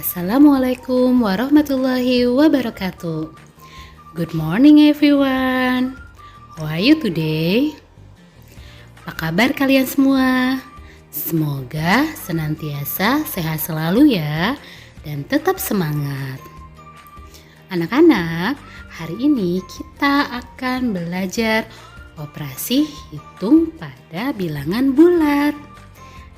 Assalamualaikum warahmatullahi wabarakatuh. Good morning everyone. How are you today? Apa kabar kalian semua? Semoga senantiasa sehat selalu ya dan tetap semangat. Anak-anak, hari ini kita akan belajar operasi hitung pada bilangan bulat.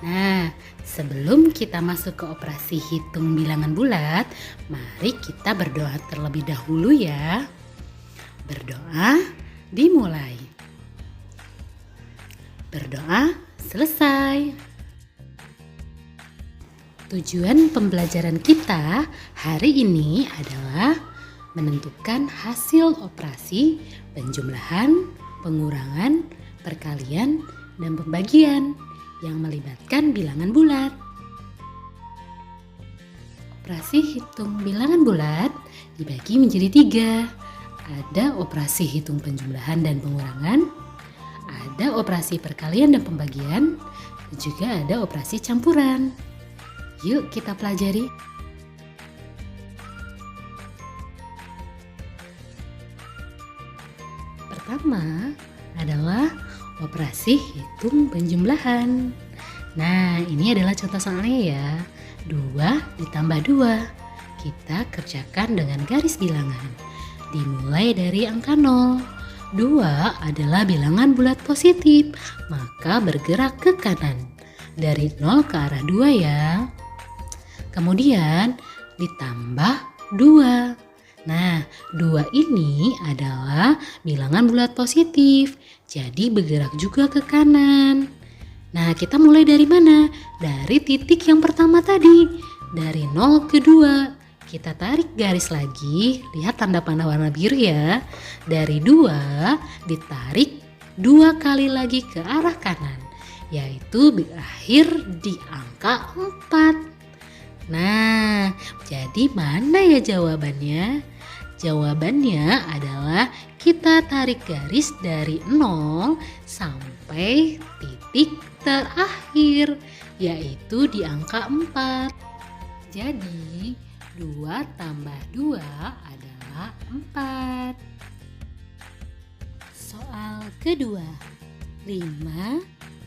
Nah, sebelum kita masuk ke operasi hitung bilangan bulat, mari kita berdoa terlebih dahulu ya. Berdoa dimulai. Berdoa selesai. Tujuan pembelajaran kita hari ini adalah menentukan hasil operasi penjumlahan, pengurangan, perkalian, dan pembagian yang melibatkan bilangan bulat. Operasi hitung bilangan bulat dibagi menjadi 3. Ada operasi hitung penjumlahan dan pengurangan, ada operasi perkalian dan pembagian, dan juga ada operasi campuran. Yuk kita pelajari. Pertama adalah operasi hitung penjumlahan. Nah, ini adalah contoh soalnya ya. 2 ditambah 2. Kita kerjakan dengan garis bilangan. Dimulai dari angka 0. 2 adalah bilangan bulat positif, maka bergerak ke kanan. Dari 0 ke arah 2 ya. Kemudian ditambah 2. Nah, 2 ini adalah bilangan bulat positif, jadi bergerak juga ke kanan. Nah, kita mulai dari mana? Dari titik yang pertama tadi, dari 0 ke 2. Kita tarik garis lagi, lihat tanda panah warna biru ya. Dari 2 ditarik 2 kali lagi ke arah kanan, yaitu berakhir di angka 4. Nah, jadi mana ya jawabannya? Jawabannya adalah kita tarik garis dari 0 sampai titik terakhir, yaitu di angka 4. Jadi 2 tambah 2 adalah 4. Soal kedua, 5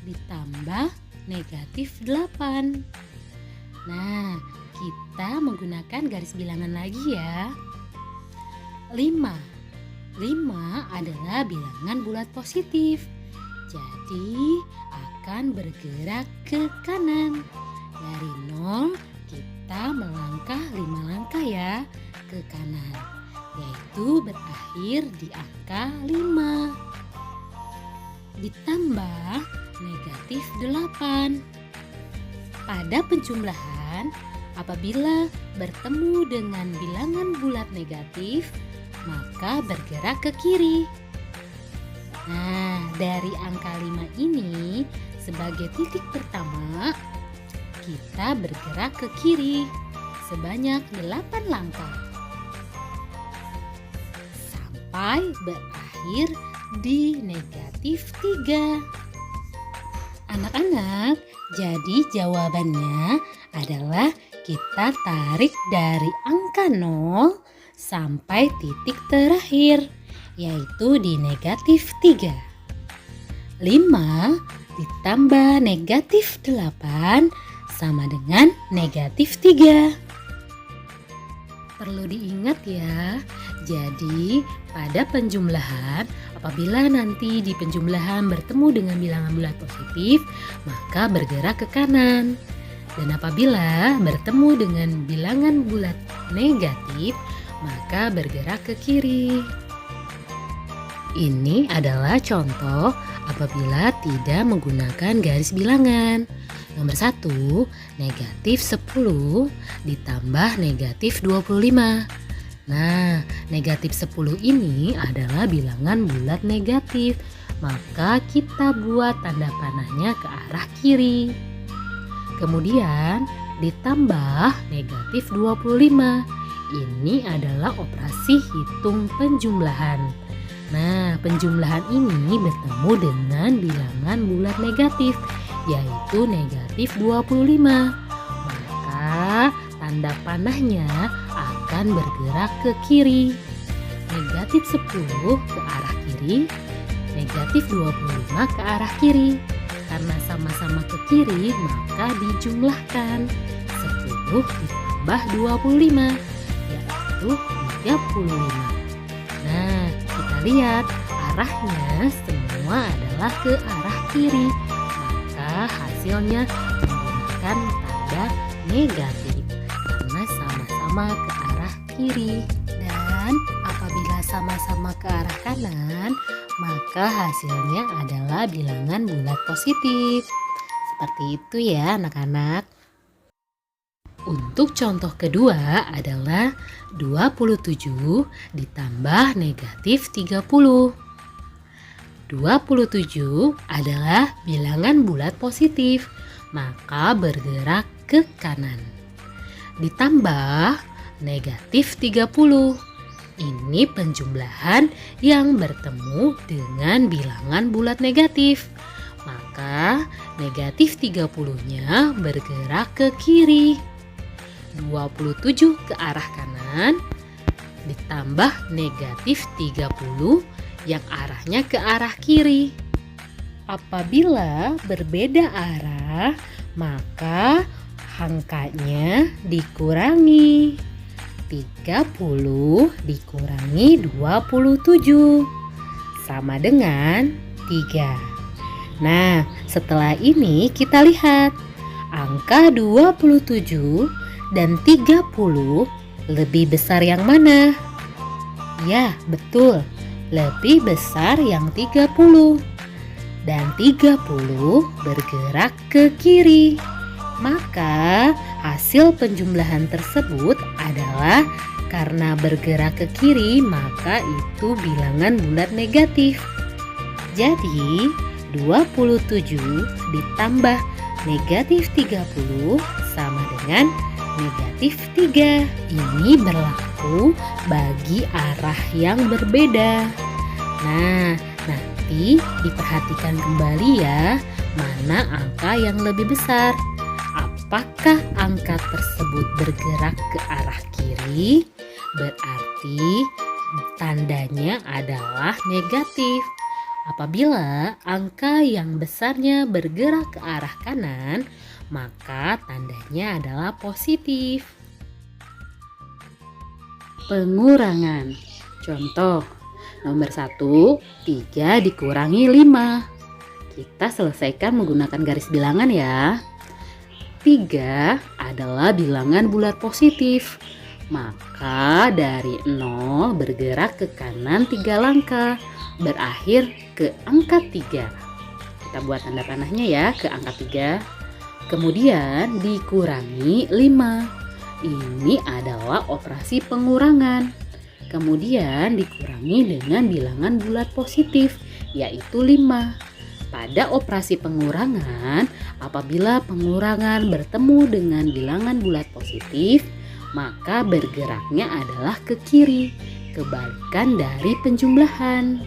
ditambah negatif 8. Nah, kita menggunakan garis bilangan lagi ya. 5 adalah bilangan bulat positif, jadi akan bergerak ke kanan. Dari 0 kita melangkah 5 langkah ya ke kanan, yaitu berakhir di angka 5. Ditambah negatif 8. Pada penjumlahan, apabila bertemu dengan bilangan bulat negatif, maka bergerak ke kiri. Nah, dari angka 5 ini sebagai titik pertama, kita bergerak ke kiri sebanyak 8 langkah sampai berakhir di negatif 3. Anak-anak, jadi jawabannya adalah kita tarik dari angka 0 sampai titik terakhir, yaitu di negatif 3. 5 ditambah negatif 8 sama dengan negatif 3. Perlu diingat ya, jadi pada penjumlahan, apabila nanti di penjumlahan bertemu dengan bilangan bulat positif, maka bergerak ke kanan. Dan apabila bertemu dengan bilangan bulat negatif, maka bergerak ke kiri. Ini adalah contoh apabila tidak menggunakan garis bilangan. Nomor 1, negatif 10 ditambah negatif 25. Nah, negatif 10 ini adalah bilangan bulat negatif, maka kita buat tanda panahnya ke arah kiri. Kemudian ditambah negatif 25. Ini adalah operasi hitung penjumlahan. Nah, penjumlahan ini bertemu dengan bilangan bulat negatif, yaitu negatif 25. Maka tanda panahnya akan bergerak ke kiri. Negatif 10 ke arah kiri, negatif 25 ke arah kiri. Karena sama-sama ke kiri, maka dijumlahkan. 10 ditambah 25, yaitu 35. Nah, kita lihat arahnya semua adalah ke arah kiri. Maka hasilnya menggunakan tanda negatif karena sama-sama ke arah kiri. Dan apabila sama-sama ke arah kanan, maka hasilnya adalah bilangan bulat positif. Seperti itu ya anak-anak. Untuk contoh kedua adalah 27 ditambah negatif 30. 27 adalah bilangan bulat positif, maka bergerak ke kanan. Ditambah negatif 30. Ini penjumlahan yang bertemu dengan bilangan bulat negatif. Maka negatif 30-nya bergerak ke kiri. 27 ke arah kanan ditambah negatif 30 yang arahnya ke arah kiri. Apabila berbeda arah, maka angkanya dikurangi. 30 dikurangi 27 sama dengan 3. Nah, setelah ini kita lihat angka 27 dan 30 lebih besar yang mana? Ya, betul. Lebih besar yang 30. Dan 30 bergerak ke kiri. Maka hasil penjumlahan tersebut adalah karena bergerak ke kiri, maka itu bilangan bulat negatif. Jadi 27 ditambah negatif 30 sama dengan negatif 3. Ini berlaku bagi arah yang berbeda. Nah, nanti diperhatikan kembali ya, mana angka yang lebih besar. Apakah angka tersebut bergerak ke arah kiri? Berarti tandanya adalah negatif. Apabila angka yang besarnya bergerak ke arah kanan, maka tandanya adalah positif. Pengurangan. Contoh, nomor 1, 3 dikurangi 5. Kita selesaikan menggunakan garis bilangan ya. 3 adalah bilangan bulat positif. Maka dari 0 bergerak ke kanan 3 langkah, berakhir ke angka 3. Kita buat tanda panahnya ya ke angka 3. Kemudian dikurangi 5. Ini adalah operasi pengurangan. Kemudian dikurangi dengan bilangan bulat positif, yaitu 5. Pada operasi pengurangan, apabila pengurangan bertemu dengan bilangan bulat positif, maka bergeraknya adalah ke kiri, kebalikan dari penjumlahan.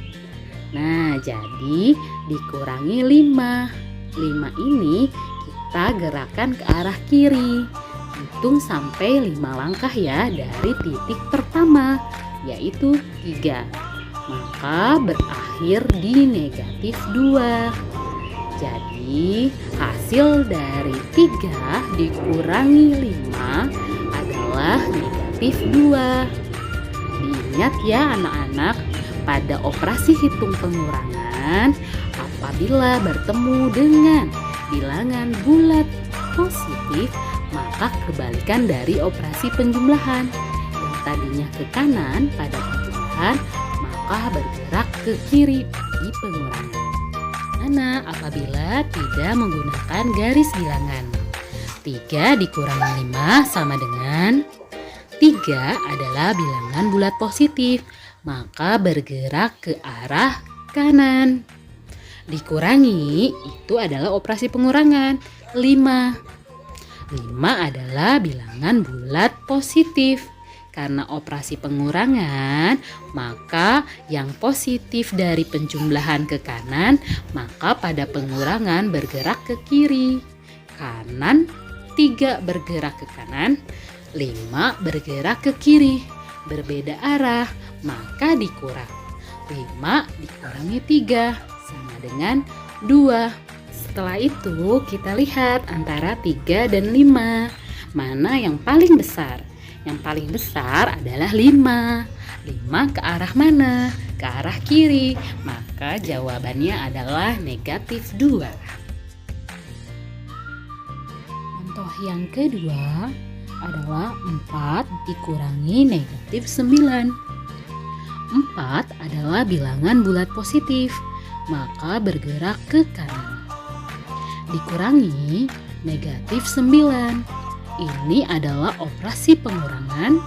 Nah, jadi dikurangi 5. 5 ini kita gerakan ke arah kiri. Hitung sampai 5 langkah ya dari titik pertama, yaitu 3. Maka berakhir di negatif 2. Jadi hasil dari 3 dikurangi 5 adalah negatif 2. Diingat ya anak-anak, pada operasi hitung pengurangan, apabila bertemu dengan bilangan bulat positif, maka kebalikan dari operasi penjumlahan. Yang tadinya ke kanan pada penjumlahan, maka bergerak ke kiri di pengurangan. Mana apabila tidak menggunakan garis bilangan? 3 dikurangi 5 sama dengan 3 adalah bilangan bulat positif, maka bergerak ke arah kanan. Dikurangi itu adalah operasi pengurangan 5. 5 adalah bilangan bulat positif. Karena operasi pengurangan, maka yang positif dari penjumlahan ke kanan, maka pada pengurangan bergerak ke kiri. Kanan 3 bergerak ke kanan, 5 bergerak ke kiri, berbeda arah, maka dikurang. 5 dikurangi 3 sama dengan 2. Setelah itu kita lihat antara 3 dan 5. Mana yang paling besar? Yang paling besar adalah 5. 5 ke arah mana? Ke arah kiri. Maka jawabannya adalah negatif 2. Contoh yang kedua adalah 4 dikurangi negatif 9. 4 adalah bilangan bulat positif, maka bergerak ke kanan. Dikurangi negatif 9. Ini adalah operasi pengurangan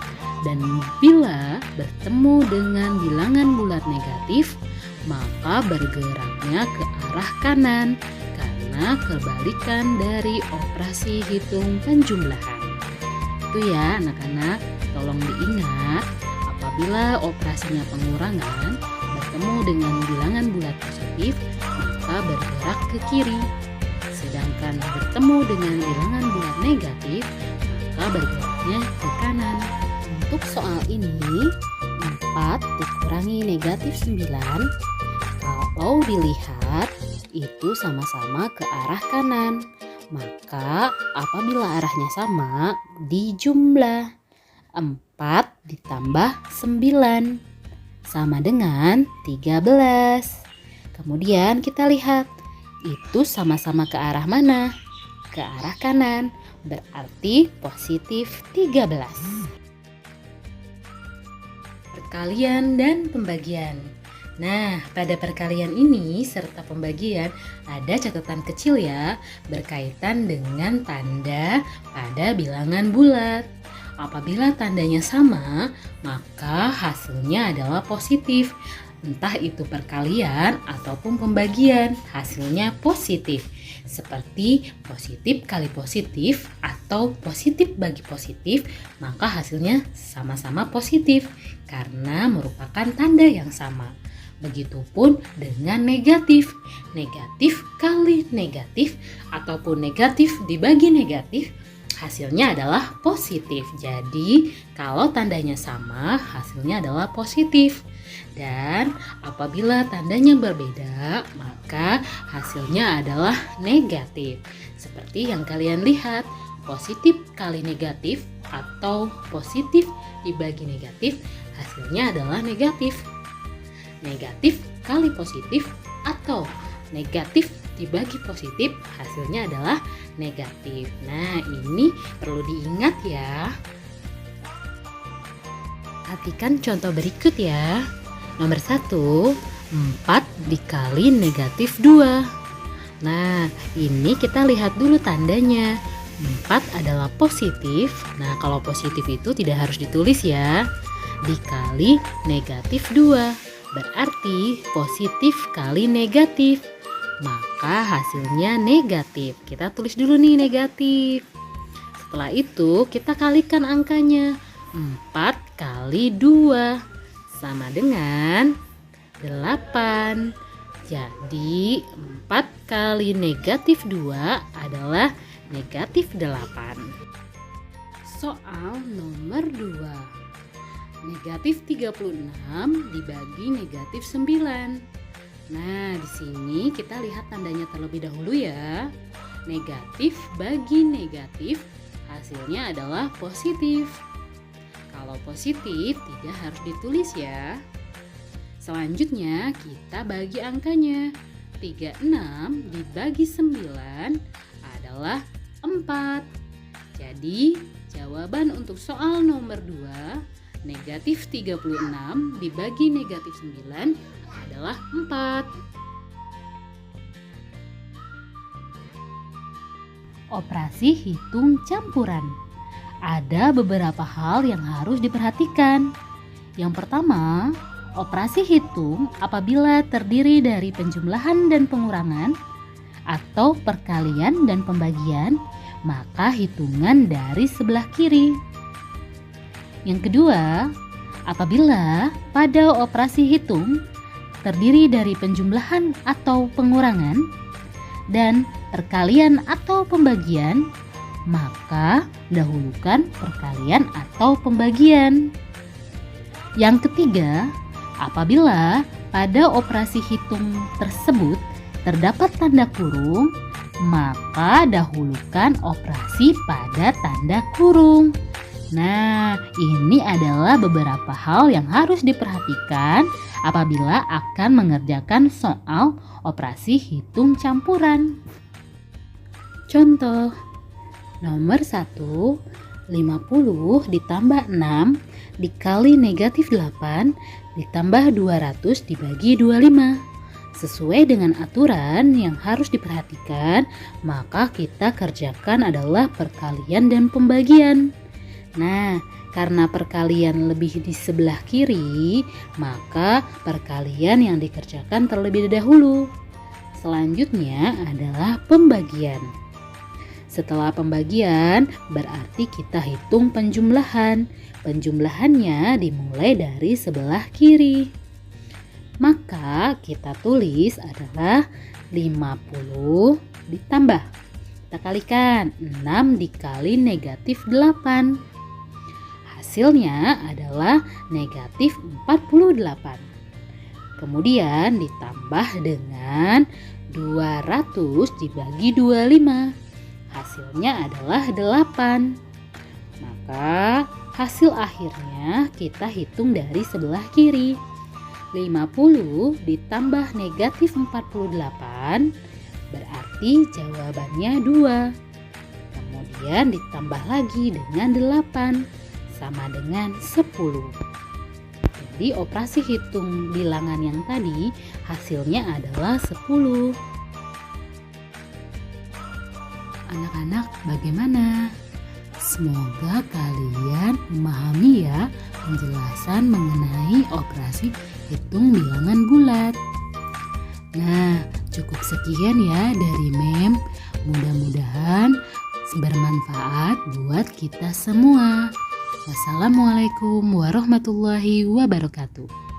dan bila bertemu dengan bilangan bulat negatif, maka bergeraknya ke arah kanan karena kebalikan dari operasi hitung penjumlahan. Itu ya anak-anak, tolong diingat. Apabila operasinya pengurangan bertemu dengan bilangan bulat positif, maka bergerak ke kiri. Sedangkan bertemu dengan bilangan bulat negatif, maka bergeraknya ke kanan. Untuk soal ini, 4 dikurangi negatif 9, kalau dilihat itu sama-sama ke arah kanan. Maka apabila arahnya sama, dijumlah. 4 ditambah 9 sama dengan 13. Kemudian kita lihat itu sama-sama ke arah mana? Ke arah kanan, berarti positif 13. Perkalian dan pembagian. Nah, pada perkalian ini serta pembagian ada catatan kecil ya, berkaitan dengan tanda pada bilangan bulat. Apabila tandanya sama, maka hasilnya adalah positif. Entah itu perkalian ataupun pembagian, hasilnya positif. Seperti positif kali positif atau positif bagi positif, maka hasilnya sama-sama positif karena merupakan tanda yang sama. Begitupun dengan negatif. Negatif kali negatif ataupun negatif dibagi negatif, hasilnya adalah positif. Jadi kalau tandanya sama, hasilnya adalah positif. Dan apabila tandanya berbeda, maka hasilnya adalah negatif. Seperti yang kalian lihat, positif kali negatif atau positif dibagi negatif, hasilnya adalah negatif. Negatif kali positif atau negatif dibagi positif, hasilnya adalah negatif. Nah, ini perlu diingat ya. Perhatikan contoh berikut ya. Nomor 1, 4 dikali negatif 2. Nah, ini kita lihat dulu tandanya. 4 adalah positif. Nah, kalau positif itu tidak harus ditulis ya. Dikali negatif 2. Berarti positif kali negatif. Maka hasilnya negatif. Kita tulis dulu nih negatif. Setelah itu kita kalikan angkanya. 4 kali 2 sama dengan 8. Jadi 4 kali negatif 2 adalah negatif 8. Soal nomor 2. Negatif 36 dibagi negatif 9. Nah, di sini kita lihat tandanya terlebih dahulu ya. Negatif bagi negatif, hasilnya adalah positif. Kalau positif tidak harus ditulis ya. Selanjutnya kita bagi angkanya. 36 dibagi 9 adalah 4. Jadi jawaban untuk soal nomor 2, negatif 36 dibagi negatif 9 adalah 4. Operasi hitung campuran. Ada beberapa hal yang harus diperhatikan. Yang pertama, operasi hitung apabila terdiri dari penjumlahan dan pengurangan atau perkalian dan pembagian, maka hitungan dari sebelah kiri. Yang kedua, apabila pada operasi hitung terdiri dari penjumlahan atau pengurangan dan perkalian atau pembagian, maka dahulukan perkalian atau pembagian. Yang ketiga, apabila pada operasi hitung tersebut terdapat tanda kurung, maka dahulukan operasi pada tanda kurung. Nah, ini adalah beberapa hal yang harus diperhatikan apabila akan mengerjakan soal operasi hitung campuran. Contoh, nomor 1, 50 ditambah 6 dikali negatif 8 ditambah 200 dibagi 25. Sesuai dengan aturan yang harus diperhatikan, maka kita kerjakan adalah perkalian dan pembagian. Nah, karena perkalian lebih di sebelah kiri, maka perkalian yang dikerjakan terlebih dahulu. Selanjutnya adalah pembagian. Setelah pembagian, berarti kita hitung penjumlahan. Penjumlahannya dimulai dari sebelah kiri. Maka kita tulis adalah 50 ditambah. Kita kalikan 6 dikali negatif 8. Hasilnya adalah negatif 48. Kemudian ditambah dengan 200 dibagi 25. Hasilnya adalah 8. Maka hasil akhirnya kita hitung dari sebelah kiri. 50 ditambah negatif 48 berarti jawabannya 2. Kemudian ditambah lagi dengan 8 sama dengan 10. Jadi operasi hitung bilangan yang tadi hasilnya adalah 10. Anak-anak bagaimana? Semoga kalian memahami ya penjelasan mengenai operasi hitung bilangan bulat. Nah, cukup sekian ya dari Mem. Mudah-mudahan bermanfaat buat kita semua. Wassalamualaikum warahmatullahi wabarakatuh.